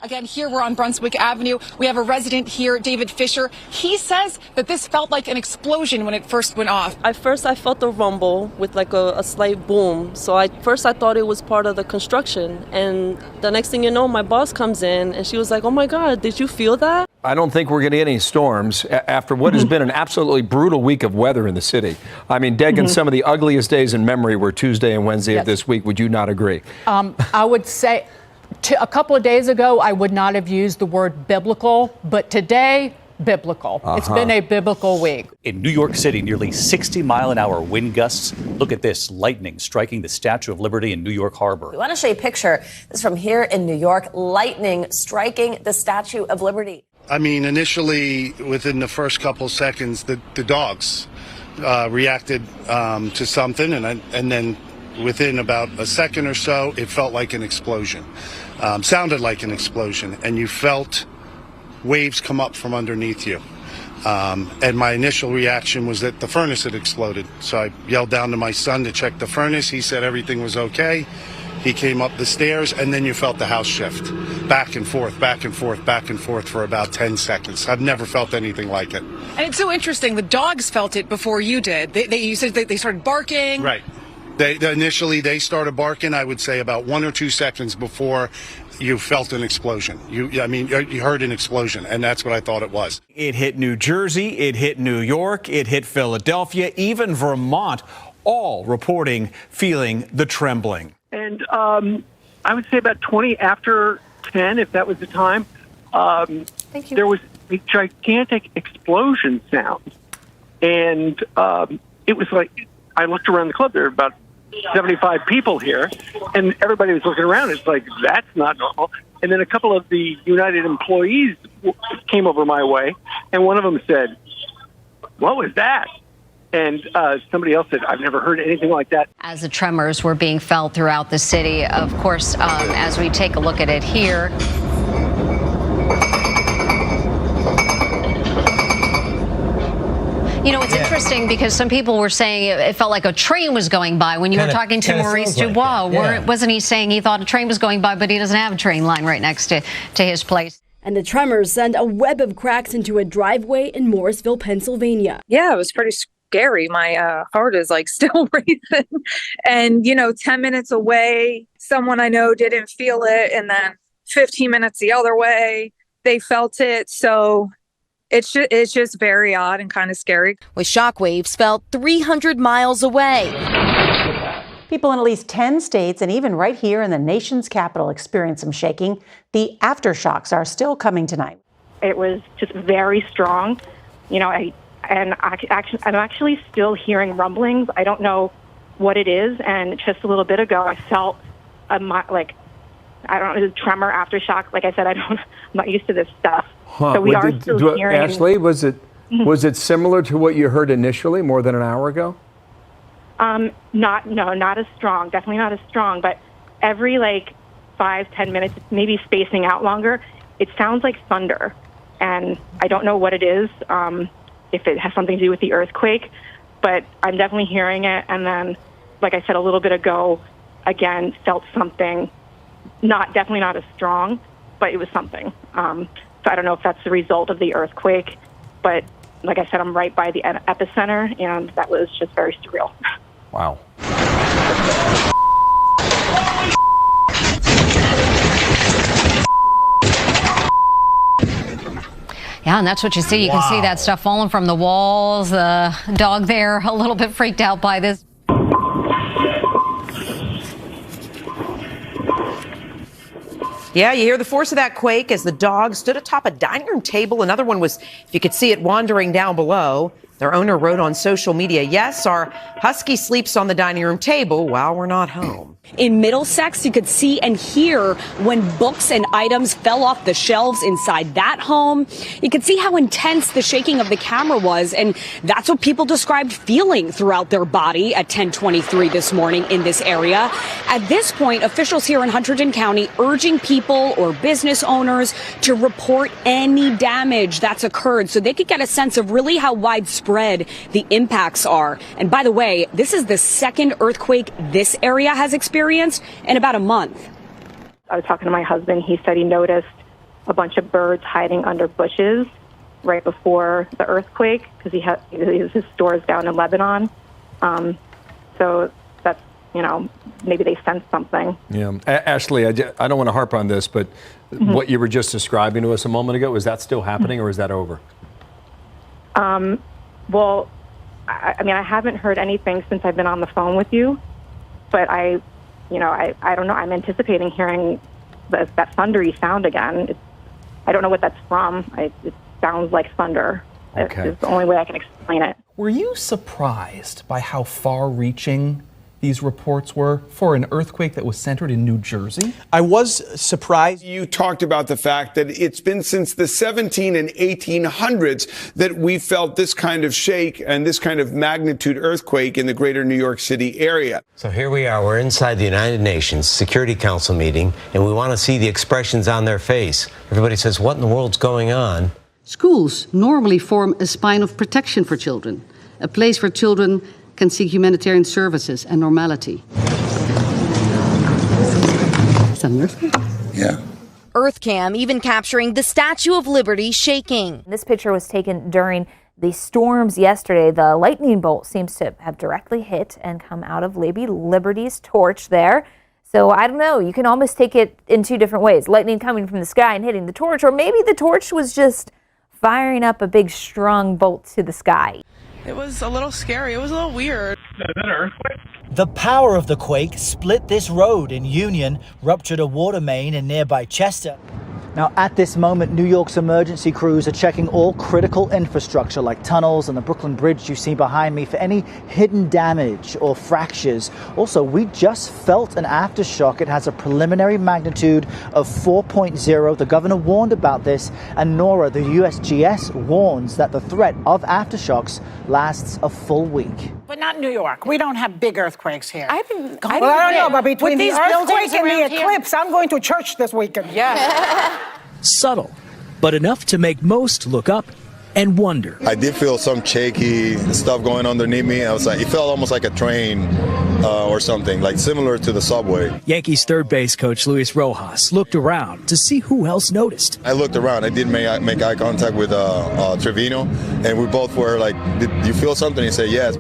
Again, here we're on Brunswick Avenue. We have a resident here, David Fisher. He says that this felt like an explosion when it first went off. At first, I felt a rumble with like a slight boom. So I thought it was part of the construction. And the next thing you know, my boss comes in and she was like, "Oh my God, did you feel that?" I don't think we're going to get any storms after what has been an absolutely brutal week of weather in the city. I mean, Degan, some of the ugliest days in memory were Tuesday and Wednesday of this week. Would you not agree? I would say a couple of days ago, I would not have used the word biblical, but today, biblical. It's been a biblical week. In New York City, nearly 60-mile-an-hour wind gusts. Look at this, lightning striking the Statue of Liberty in New York Harbor. We want to show you a picture. This is from here in New York, lightning striking the Statue of Liberty. I mean, initially, within the first couple seconds, the dogs reacted to something, and then within about a second or so, it felt like an explosion. Sounded like an explosion, and you felt waves come up from underneath you. And my initial reaction was that the furnace had exploded. So I yelled down to my son to check the furnace. He said everything was okay. He came up the stairs, and then you felt the house shift. Back and forth, back and forth, back and forth for about 10 seconds. I've never felt anything like it. And it's so interesting. The dogs felt it before you did. You said they started barking. Right. Initially, they started barking, I would say, about 1 or 2 seconds before you felt an explosion. You heard an explosion, and that's what I thought it was. It hit New Jersey, it hit New York, it hit Philadelphia, even Vermont, all reporting feeling the trembling. And I would say about 20 after 10, if that was the time, there was a gigantic explosion sound. And it was like, I looked around the club, there were about 75 people here, and everybody was looking around. It's like, that's not normal. And then a couple of the United employees came over my way, and one of them said, "What was that?" And somebody else said, "I've never heard anything like that." As the tremors were being felt throughout the city, of course, as we take a look at it here. You know, it's interesting because some people were saying it felt like a train was going by when you were talking to Maurice Dubois. Wasn't he saying he thought a train was going by, but he doesn't have a train line right next to his place? And the tremors send a web of cracks into a driveway in Morrisville, Pennsylvania. Yeah, it was pretty scary. My heart is like still racing. And, 10 minutes away, someone I know didn't feel it. And then 15 minutes the other way, they felt it. So it's just very odd and kind of scary. With shockwaves felt 300 miles away. People in at least 10 states and even right here in the nation's capital experienced some shaking. The aftershocks are still coming tonight. It was just very strong. I'm actually still hearing rumblings. I don't know what it is. And just a little bit ago, I felt a tremor aftershock. Like I said, I'm not used to this stuff. So we are still hearing. Ashley, was it similar to what you heard initially more than an hour ago? Not as strong. Definitely not as strong. But every 5-10 minutes, maybe spacing out longer, it sounds like thunder. And I don't know what it is, if it has something to do with the earthquake, but I'm definitely hearing it. And then, like I said a little bit ago, again, felt something, definitely not as strong, but it was something. So I don't know if that's the result of the earthquake, but like I said, I'm right by the epicenter, and that was just very surreal. Wow. Yeah, and that's what you see. You can see that stuff falling from the walls. The dog there a little bit freaked out by this. Yeah, you hear the force of that quake as the dog stood atop a dining room table. Another one was, if you could see it, wandering down below. Their owner wrote on social media, "Yes, our husky sleeps on the dining room table while we're not home." In Middlesex, you could see and hear when books and items fell off the shelves inside that home. You could see how intense the shaking of the camera was, and that's what people described feeling throughout their body at 10:23 this morning in this area. At this point, officials here in Hunterdon County urging people or business owners to report any damage that's occurred so they could get a sense of really how widespread the impacts are. And by the way, this is the second earthquake this area has experienced in about a month. I was talking to my husband. He said he noticed a bunch of birds hiding under bushes right before the earthquake because his store is down in Lebanon. So that's, maybe they sensed something. Yeah. Ashley, I don't want to harp on this, but what you were just describing to us a moment ago, is that still happening or is that over? Well, I haven't heard anything since I've been on the phone with you, but I don't know. I'm anticipating hearing that thundery sound again. I don't know what that's from. It sounds like thunder. Okay. It's the only way I can explain it. Were you surprised by how far-reaching these reports were for an earthquake that was centered in New Jersey? I was surprised. You talked about the fact that it's been since the 17 and 1800s that we felt this kind of shake and this kind of magnitude earthquake in the greater New York City area. So here we are, we're inside the United Nations Security Council meeting, and we want to see the expressions on their face. Everybody says, what in the world's going on? Schools normally form a spine of protection for children, a place where children can seek humanitarian services and normality. Is that an earthquake? Yeah. EarthCam even capturing the Statue of Liberty shaking. This picture was taken during the storms yesterday. The lightning bolt seems to have directly hit and come out of Lady Liberty's torch there. So I don't know, you can almost take it in two different ways. Lightning coming from the sky and hitting the torch, or maybe the torch was just firing up a big strong bolt to the sky. It was a little scary. It was a little weird. Is that an earthquake? The power of the quake split this road in Union, ruptured a water main in nearby Chester. Now, at this moment, New York's emergency crews are checking all critical infrastructure like tunnels and the Brooklyn Bridge you see behind me for any hidden damage or fractures. Also, we just felt an aftershock. It has a preliminary magnitude of 4.0. The governor warned about this, and NORA, the USGS, warns that the threat of aftershocks lasts a full week. But not New York. We don't have big earthquakes here. I don't know, but between the earthquake and the eclipse, I'm going to church this weekend. Yeah. Subtle, but enough to make most look up and wonder. I did feel some shaky stuff going underneath me. I was like, it felt almost like a train or something, like similar to the subway. Yankees third base coach Luis Rojas looked around to see who else noticed. I looked around. I did make eye contact with Trevino, and we both were like, did you feel something? He said, yes.